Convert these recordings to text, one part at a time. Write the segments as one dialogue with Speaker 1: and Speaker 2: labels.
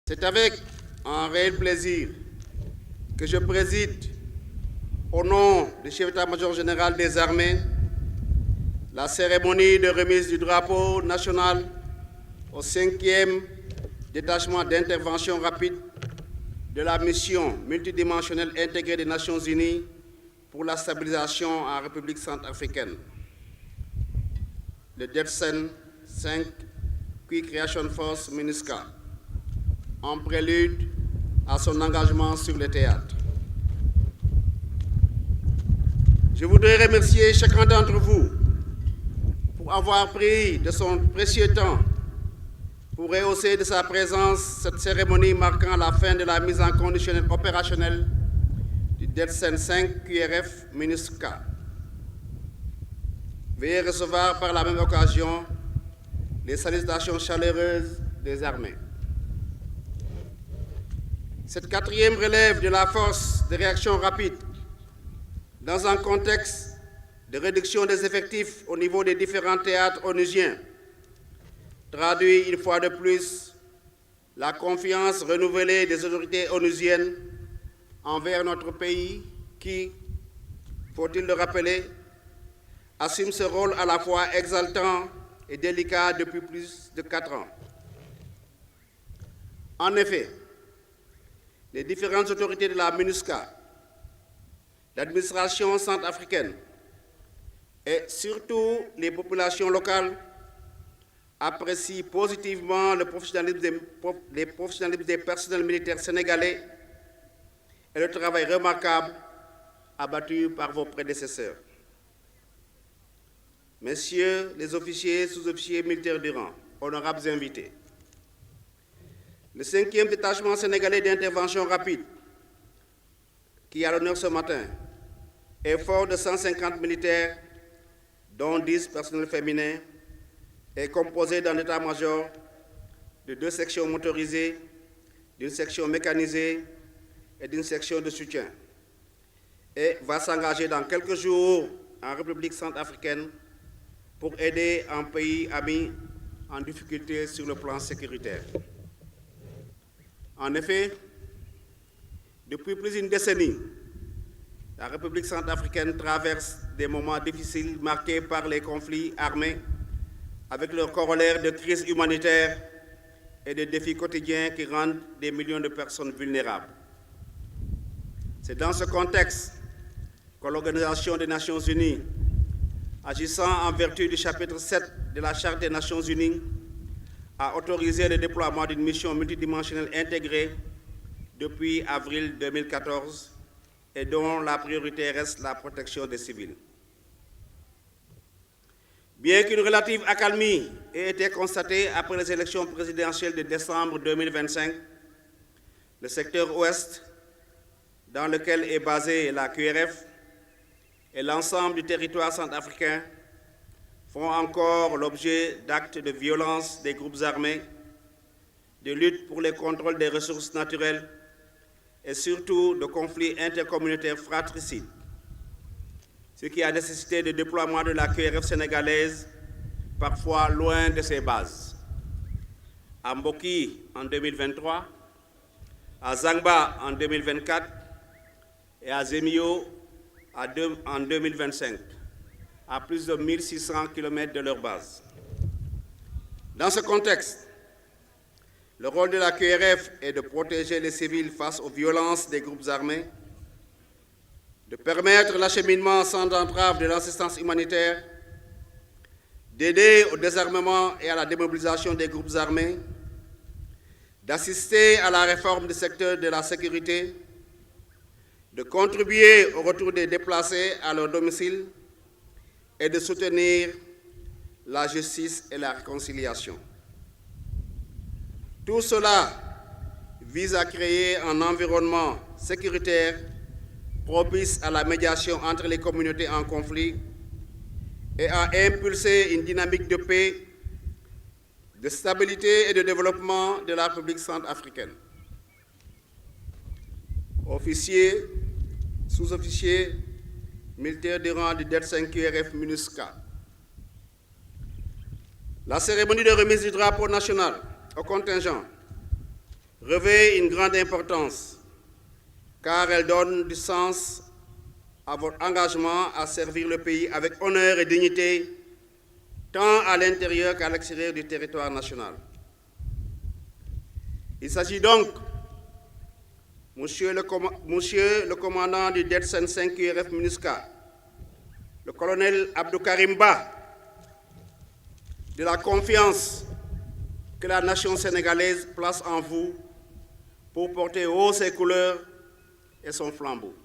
Speaker 1: C'est avec un réel plaisir que je préside, au nom du chef d'état-major général des armées, la cérémonie de remise du drapeau national au 5e détachement d'intervention rapide de la mission multidimensionnelle intégrée des Nations Unies pour la stabilisation en République centrafricaine, le DETSEN 5 Quick Reaction Force MINUSCA, en prélude à son engagement sur le théâtre. Je voudrais remercier chacun d'entre vous pour avoir pris de son précieux temps pour rehausser de sa présence cette cérémonie marquant la fin de la mise en condition opérationnelle du DETSEN 5 QRF MINUSCA. Veuillez recevoir par la même occasion les salutations chaleureuses des armées. Cette 4e relève de la force de réaction rapide dans un contexte de réduction des effectifs au niveau des différents théâtres onusiens traduit une fois de plus la confiance renouvelée des autorités onusiennes envers notre pays qui, faut-il le rappeler, assume ce rôle à la fois exaltant et délicat depuis plus de 4 ans. En effet, les différentes autorités de la MINUSCA, l'administration centrafricaine et surtout les populations locales apprécient positivement le professionnalisme des personnels militaires sénégalais et le travail remarquable abattu par vos prédécesseurs. Messieurs les officiers, sous-officiers militaires du rang, honorables invités, le 5e détachement sénégalais d'intervention rapide, qui a l'honneur ce matin, est fort de 150 militaires, dont 10 personnels féminins, est composé d'un état-major de 2 sections motorisées, d'une section mécanisée et d'une section de soutien, et va s'engager dans quelques jours en République centrafricaine pour aider un pays ami en difficulté sur le plan sécuritaire. En effet, depuis plus d'une décennie, la République centrafricaine traverse des moments difficiles marqués par les conflits armés avec leur corollaire de crises humanitaires et de défis quotidiens qui rendent des millions de personnes vulnérables. C'est dans ce contexte que l'Organisation des Nations Unies, agissant en vertu du chapitre 7 de la Charte des Nations Unies, a autorisé le déploiement d'une mission multidimensionnelle intégrée depuis avril 2014 et dont la priorité reste la protection des civils. Bien qu'une relative accalmie ait été constatée après les élections présidentielles de décembre 2025, le secteur ouest, dans lequel est basée la QRF, et l'ensemble du territoire centrafricain font encore l'objet d'actes de violence des groupes armés, de lutte pour le contrôle des ressources naturelles et surtout de conflits intercommunautaires fratricides, ce qui a nécessité le déploiement de la QRF sénégalaise, parfois loin de ses bases. À Mboki en 2023, à Zangba en 2024 et à Zemio en 2025, à plus de 1600 km de leur base. Dans ce contexte, le rôle de la QRF est de protéger les civils face aux violences des groupes armés, de permettre l'acheminement sans entrave de l'assistance humanitaire, d'aider au désarmement et à la démobilisation des groupes armés, d'assister à la réforme du secteur de la sécurité, de contribuer au retour des déplacés à leur domicile et de soutenir la justice et la réconciliation. Tout cela vise à créer un environnement sécuritaire propice à la médiation entre les communautés en conflit et à impulser une dynamique de paix, de stabilité et de développement de la République centrafricaine. Officiers, sous-officiers, militaires du rang du DETSEN QRF MINUSCA. La cérémonie de remise du drapeau national au contingent revêt une grande importance car elle donne du sens à votre engagement à servir le pays avec honneur et dignité, tant à l'intérieur qu'à l'extérieur du territoire national. Il s'agit donc, Monsieur le commandant du DETSEN 5 URF MINUSCA, le colonel Abdou Karim Ba, de la confiance que la nation sénégalaise place en vous pour porter haut ses couleurs et son flambeau.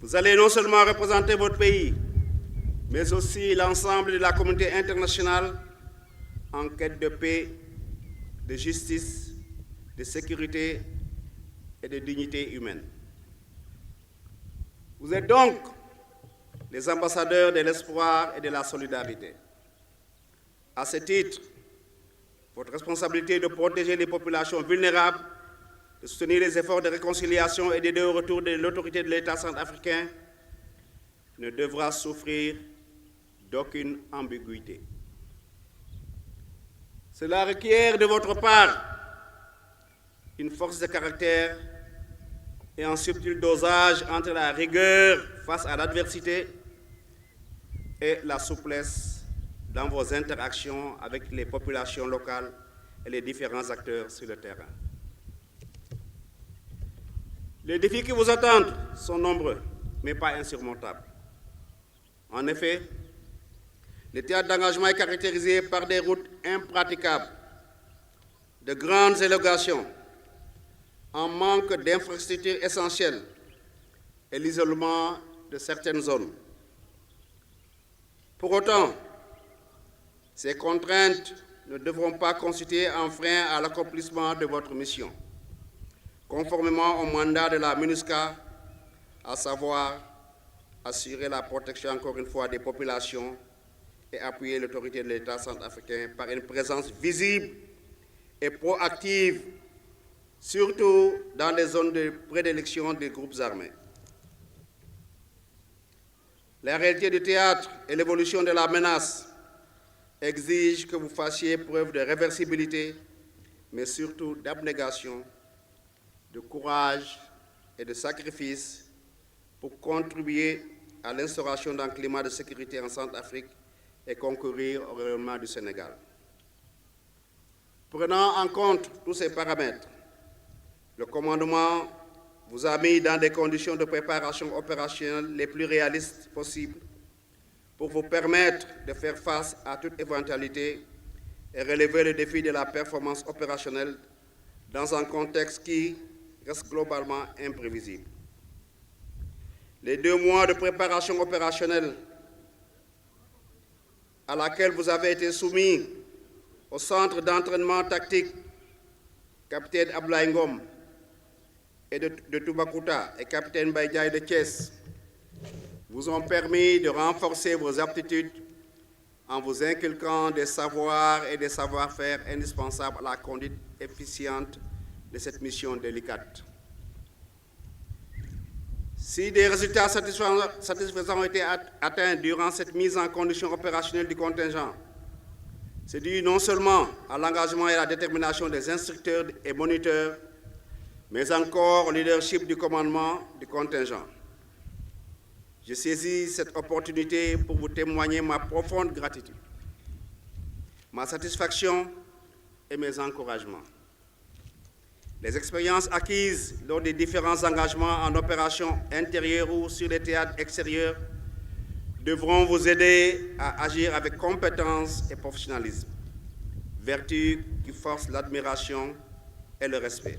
Speaker 1: Vous allez non seulement représenter votre pays, mais aussi l'ensemble de la communauté internationale en quête de paix, de justice, de sécurité et de dignité humaine. Vous êtes donc les ambassadeurs de l'espoir et de la solidarité. À ce titre, votre responsabilité est de protéger les populations vulnérables, de soutenir les efforts de réconciliation et d'aider au retour de l'autorité de l'État centrafricain ne devra souffrir d'aucune ambiguïté. Cela requiert de votre part une force de caractère et un subtil dosage entre la rigueur face à l'adversité et la souplesse dans vos interactions avec les populations locales et les différents acteurs sur le terrain. Les défis qui vous attendent sont nombreux, mais pas insurmontables. En effet, le théâtre d'engagement est caractérisé par des routes impraticables, de grandes élévations, un manque d'infrastructures essentielles et l'isolement de certaines zones. Pour autant, ces contraintes ne devront pas constituer un frein à l'accomplissement de votre mission, conformément au mandat de la MINUSCA, à savoir assurer la protection, encore une fois, des populations et appuyer l'autorité de l'État centrafricain par une présence visible et proactive, surtout dans les zones de prédilection des groupes armés. La réalité du théâtre et l'évolution de la menace exigent que vous fassiez preuve de réversibilité, mais surtout d'abnégation, de courage et de sacrifice pour contribuer à l'instauration d'un climat de sécurité en Centrafrique et concourir au rayonnement du Sénégal. Prenant en compte tous ces paramètres, le commandement vous a mis dans des conditions de préparation opérationnelle les plus réalistes possibles pour vous permettre de faire face à toute éventualité et relever le défi de la performance opérationnelle dans un contexte qui reste globalement imprévisible. Les 2 mois de préparation opérationnelle à laquelle vous avez été soumis au centre d'entraînement tactique capitaine Abdoulaye Ngom et de Toubacouta et capitaine Baïdiaï de Thiès vous ont permis de renforcer vos aptitudes en vous inculquant des savoirs et des savoir-faire indispensables à la conduite efficiente de cette mission délicate. Si des résultats satisfaisants ont été atteints durant cette mise en condition opérationnelle du contingent, c'est dû non seulement à l'engagement et à la détermination des instructeurs et moniteurs, mais encore au leadership du commandement du contingent. Je saisis cette opportunité pour vous témoigner ma profonde gratitude, ma satisfaction et mes encouragements. Les expériences acquises lors des différents engagements en opération intérieure ou sur les théâtres extérieurs devront vous aider à agir avec compétence et professionnalisme, vertu qui force l'admiration et le respect.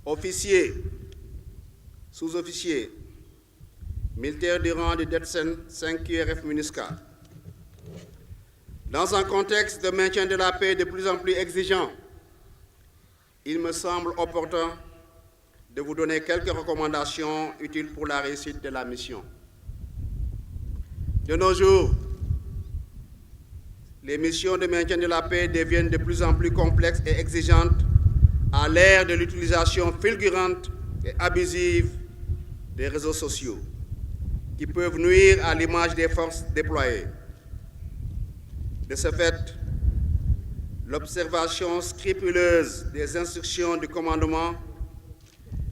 Speaker 1: Officiers, sous-officiers, militaires du rang du DETSEN 5 URF MINUSCA, dans un contexte de maintien de la paix de plus en plus exigeant, il me semble opportun de vous donner quelques recommandations utiles pour la réussite de la mission. De nos jours, les missions de maintien de la paix deviennent de plus en plus complexes et exigeantes à l'ère de l'utilisation fulgurante et abusive des réseaux sociaux, qui peuvent nuire à l'image des forces déployées. De ce fait, l'observation scrupuleuse des instructions du commandement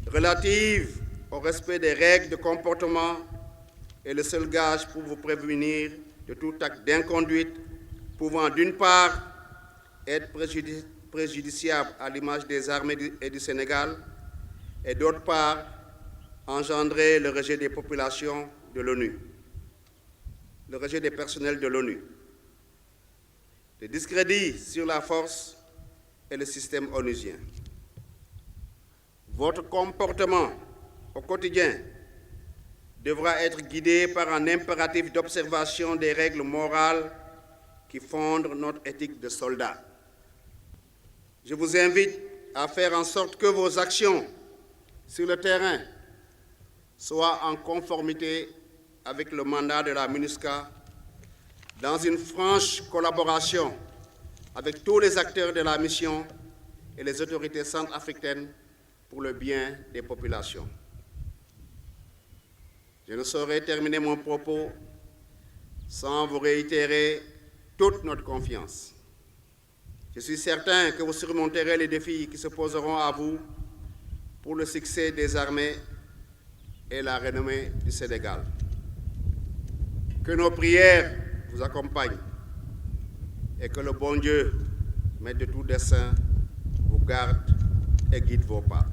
Speaker 1: relatives au respect des règles de comportement est le seul gage pour vous prévenir de tout acte d'inconduite pouvant d'une part être préjudiciable à l'image des armées et du Sénégal et d'autre part engendrer le rejet des populations de l'ONU, le rejet des personnels de l'ONU, le discrédit sur la force et le système onusien. Votre comportement au quotidien devra être guidé par un impératif d'observation des règles morales qui fondent notre éthique de soldat. Je vous invite à faire en sorte que vos actions sur le terrain soient en conformité avec le mandat de la MINUSCA, dans une franche collaboration avec tous les acteurs de la mission et les autorités centrafricaines pour le bien des populations. Je ne saurais terminer mon propos sans vous réitérer toute notre confiance. Je suis certain que vous surmonterez les défis qui se poseront à vous pour le succès des armées et la renommée du Sénégal. Que nos prières vous accompagnent et que le bon Dieu, maître de tout dessein, vous garde et guide vos pas.